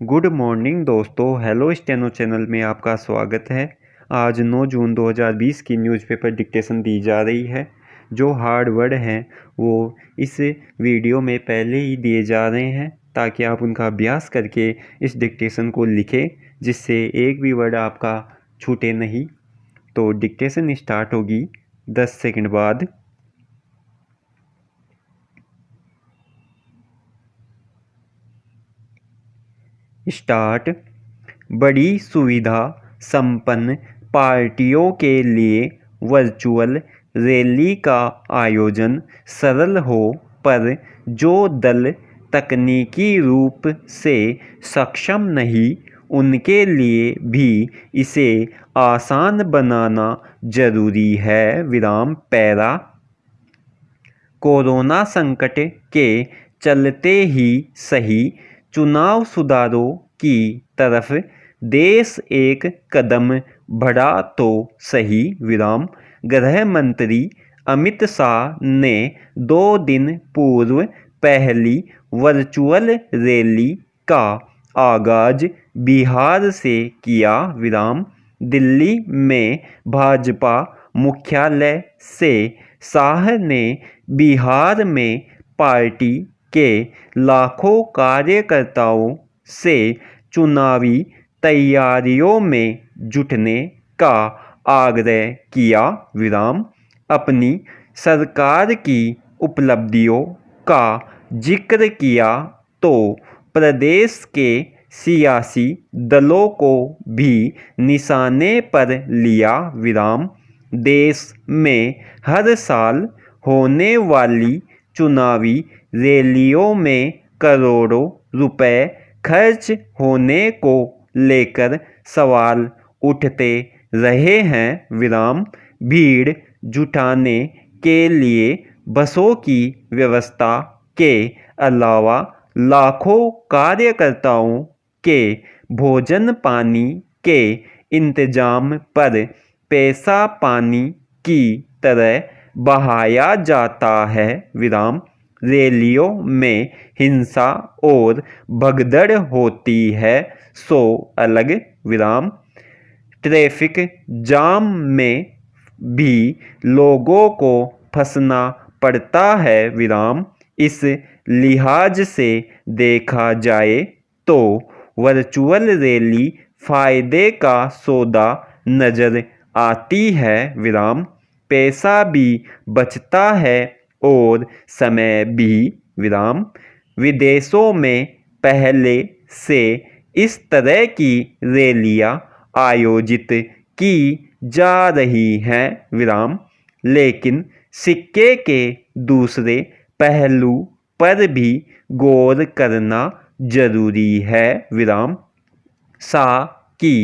Good morning दोस्तों, hello steno channel में आपका स्वागत है। आज 9 जून 2020 की न्यूज़पेपर डिक्टेशन दी जा रही है। जो हार्ड वर्ड हैं वो इस वीडियो में पहले ही दिए जा रहे हैं ताकि आप उनका अभ्यास करके इस डिक्टेशन को लिखें, जिससे एक भी वर्ड आपका छूटे नहीं। तो डिक्टेशन स्टार्ट होगी 10 सेकंड बाद। स्टार्ट। बड़ी सुविधा संपन्न पार्टियों के लिए वर्चुअल रैली का आयोजन सरल हो, पर जो दल तकनीकी रूप से सक्षम नहीं, उनके लिए भी इसे आसान बनाना जरूरी है। पैरा। कोरोना संकट के चलते ही सही, चुनाव सुधारों की तरफ देश एक कदम बढ़ा तो सही। गृह मंत्री अमित शाह ने 2 दिन पूर्व पहली वर्चुअल रैली का आगाज बिहार से किया। दिल्ली में भाजपा मुख्यालय से शाह ने बिहार में पार्टी के लाखों कार्यकर्ताओं से चुनावी तैयारियों में जुटने का आग्रह किया। अपनी सरकार की उपलब्धियों का जिक्र किया तो प्रदेश के सियासी दलों को भी निशाने पर लिया। देश में हर साल होने वाली चुनावी रैलियों में करोड़ों रुपए खर्च होने को लेकर सवाल उठते रहे हैं। भीड़ जुटाने के लिए बसों की व्यवस्था के अलावा लाखों कार्यकर्ताओं के भोजन पानी के इंतजाम पर पैसा पानी की तरह बहाया जाता है। रैलियों में हिंसा और भगदड़ होती है, सो अलग। ट्रैफिक जाम में भी लोगों को फंसना पड़ता है। इस लिहाज से देखा जाए तो वर्चुअल रैली फायदे का सौदा नजर आती है। पैसा भी बचता है और समय भी। विदेशों में पहले से इस तरह की रैलियां आयोजित की जा रही हैं, लेकिन सिक्के के दूसरे पहलू पर भी गौर करना जरूरी है। शाह की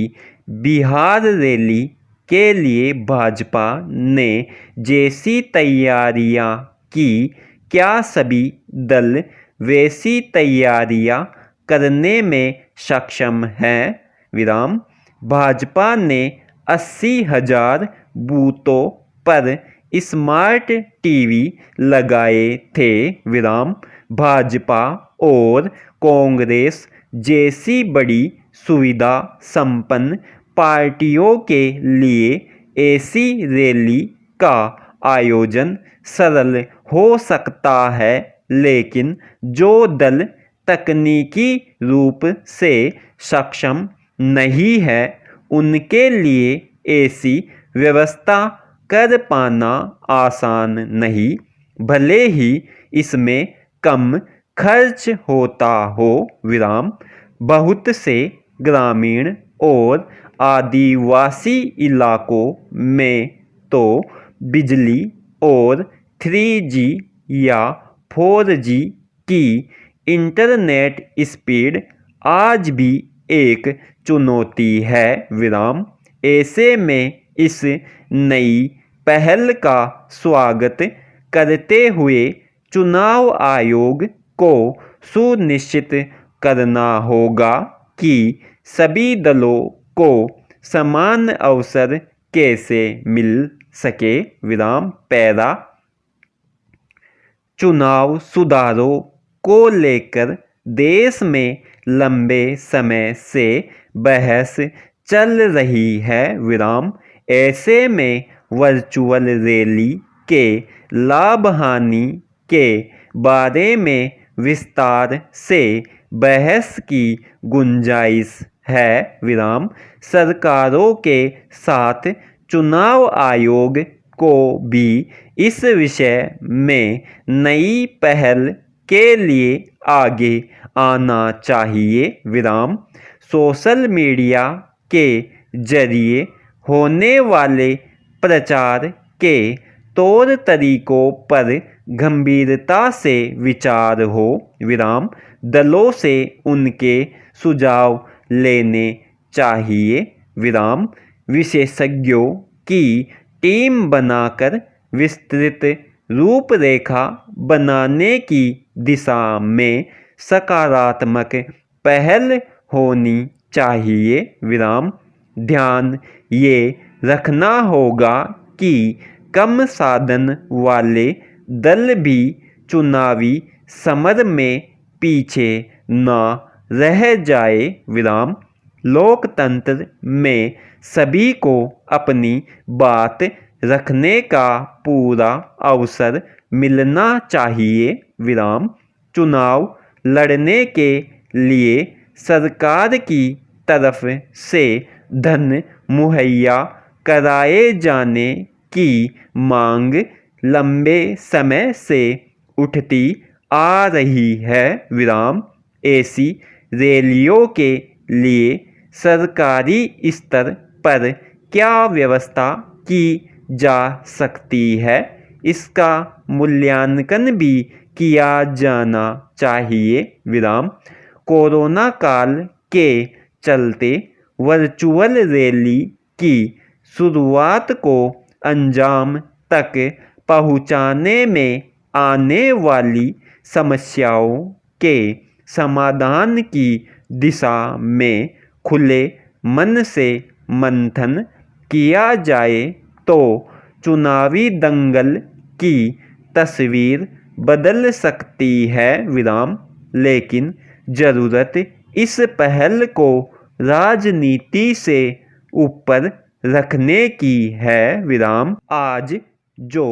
बिहार रैली के लिए भाजपा ने जैसी तैयारियां की, क्या सभी दल वैसी तैयारियां करने में सक्षम हैं? भाजपा ने 80,000 बूथों पर स्मार्ट टीवी लगाए थे। भाजपा और कांग्रेस जैसी बड़ी सुविधा संपन्न पार्टियों के लिए ऐसी रैली का आयोजन सरल हो सकता है, लेकिन जो दल तकनीकी रूप से सक्षम नहीं है, उनके लिए ऐसी व्यवस्था कर पाना आसान नहीं, भले ही इसमें कम खर्च होता हो। बहुत से ग्रामीण और आदिवासी इलाकों में तो बिजली और 3G या 4G की इंटरनेट स्पीड आज भी एक चुनौती है। ऐसे में इस नई पहल का स्वागत करते हुए चुनाव आयोग को सुनिश्चित करना होगा कि सभी दलों को समान अवसर कैसे मिल सके। पैरा। चुनाव सुधारों को लेकर देश में लंबे समय से बहस चल रही है विराम। ऐसे में वर्चुअल रैली के लाभ हानि के बारे में विस्तार से बहस की गुंजाइश है विराम। सरकारों के साथ चुनाव आयोग को भी इस विषय में नई पहल के लिए आगे आना चाहिए विराम। सोशल मीडिया के जरिए होने वाले प्रचार के तौर तरीकों पर गंभीरता से विचार हो विराम। दलों से उनके सुझाव लेने चाहिए विराम। विशेषज्ञों की टीम बनाकर विस्तृत रूपरेखा बनाने की दिशा में सकारात्मक पहल होनी चाहिए विराम। ध्यान ये रखना होगा कि कम साधन वाले दल भी चुनावी समर में पीछे न रह जाए विराम। लोकतंत्र में सभी को अपनी बात रखने का पूरा अवसर मिलना चाहिए विराम। चुनाव लड़ने के लिए सरकार की तरफ से धन मुहैया कराए जाने की मांग लंबे समय से उठती आ रही है विराम। ऐसी रैलियों के लिए सरकारी स्तर पर क्या व्यवस्था की जा सकती है, इसका मूल्यांकन भी किया जाना चाहिए विराम। कोरोना काल के चलते वर्चुअल रैली की शुरुआत को अंजाम तक पहुंचाने में आने वाली समस्याओं के समाधान की दिशा में खुले मन से मंथन किया जाए तो चुनावी दंगल की तस्वीर बदल सकती है विराम। लेकिन ज़रूरत इस पहल को राजनीति से ऊपर रखने की है विराम। आज जो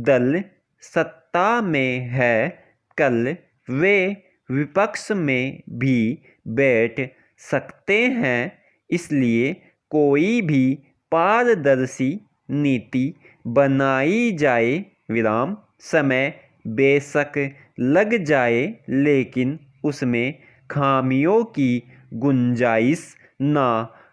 दल सत्ता में है कल वे विपक्ष में भी बैठ सकते हैं। इसलिए कोई भी पारदर्शी नीति बनाई जाए विराम। समय बेशक लग जाए लेकिन उसमें खामियों की गुंजाइश ना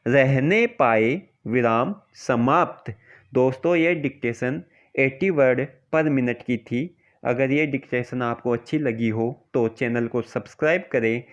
रहने पाए विराम। समाप्त। दोस्तों ये डिक्टेशन 80 वर्ड पर मिनट की थी। अगर ये डिक्टेशन आपको अच्छी लगी हो तो चैनल को सब्सक्राइब करें।